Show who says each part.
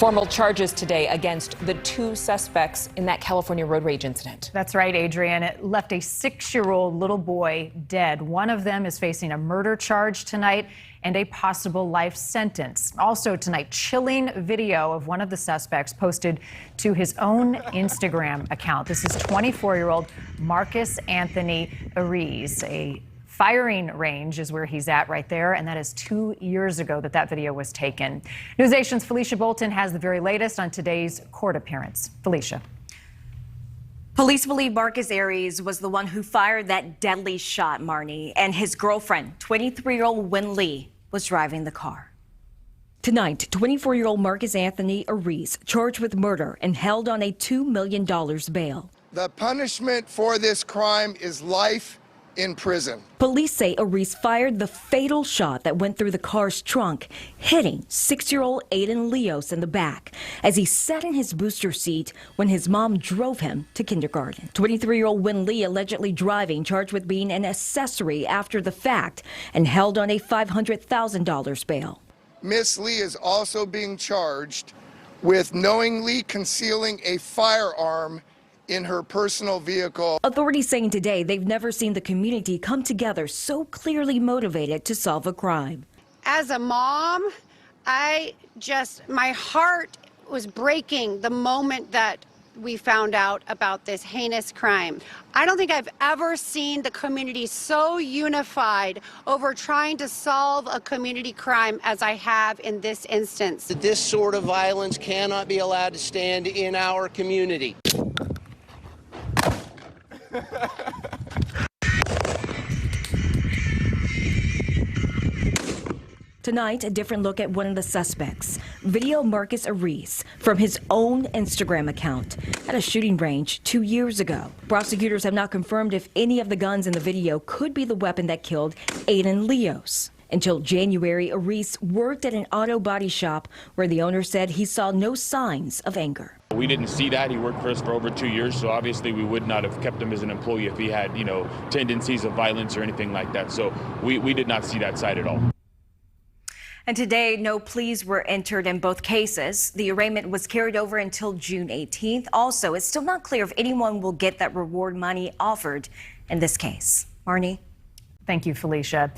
Speaker 1: Formal charges today against the two suspects in that California road rage incident.
Speaker 2: That's right, Adrian. It left a 6-year-old little boy dead. One of them is facing a murder charge tonight and a possible life sentence. Also tonight, chilling video of one of the suspects posted to his own Instagram account. This is 24-year-old Marcus Anthony Ariz. A firing range is where he's at right there, and that is 2 years ago that video was taken. NewsNation's Felicia Bolton has the very latest on today's court appearance. Felicia.
Speaker 3: Police believe Marcus Ariz was the one who fired that deadly shot, Marnie, and his girlfriend, 23-year-old Win Lee, was driving the car. Tonight, 24-year-old Marcus Anthony Ariz charged with murder and held on a $2 million bail.
Speaker 4: The punishment for this crime is life in prison.
Speaker 3: Police say Ariz fired the fatal shot that went through the car's trunk, hitting 6-year-old Aiden Leos in the back as he sat in his booster seat when his mom drove him to kindergarten. 23-year-old Win Lee allegedly driving, charged with being an accessory after the fact and held on a $500,000 bail.
Speaker 4: Miss Lee is also being charged with knowingly concealing a firearm in her personal vehicle.
Speaker 3: Authorities saying today they've never seen the community come together so clearly motivated to solve a crime.
Speaker 5: As a mom, my heart was breaking the moment that we found out about this heinous crime. I don't think I've ever seen the community so unified over trying to solve a community crime as I have in this instance.
Speaker 6: This sort of violence cannot be allowed to stand in our community.
Speaker 3: Tonight, a different look at one of the suspects. Video Marcus Ariz from his own Instagram account at a shooting range 2 years ago. Prosecutors have not confirmed if any of the guns in the video could be the weapon that killed Aiden Leos. Until January, Ariz worked at an auto body shop where the owner said he saw no signs of anger.
Speaker 7: We didn't see that. He worked for us for over 2 years, so obviously we would not have kept him as an employee if he had, tendencies of violence or anything like that. So we did not see that side at all.
Speaker 3: And today, no pleas were entered in both cases. The arraignment was carried over until June 18th. Also, it's still not clear if anyone will get that reward money offered in this case. Marnie?
Speaker 2: Thank you, Felicia.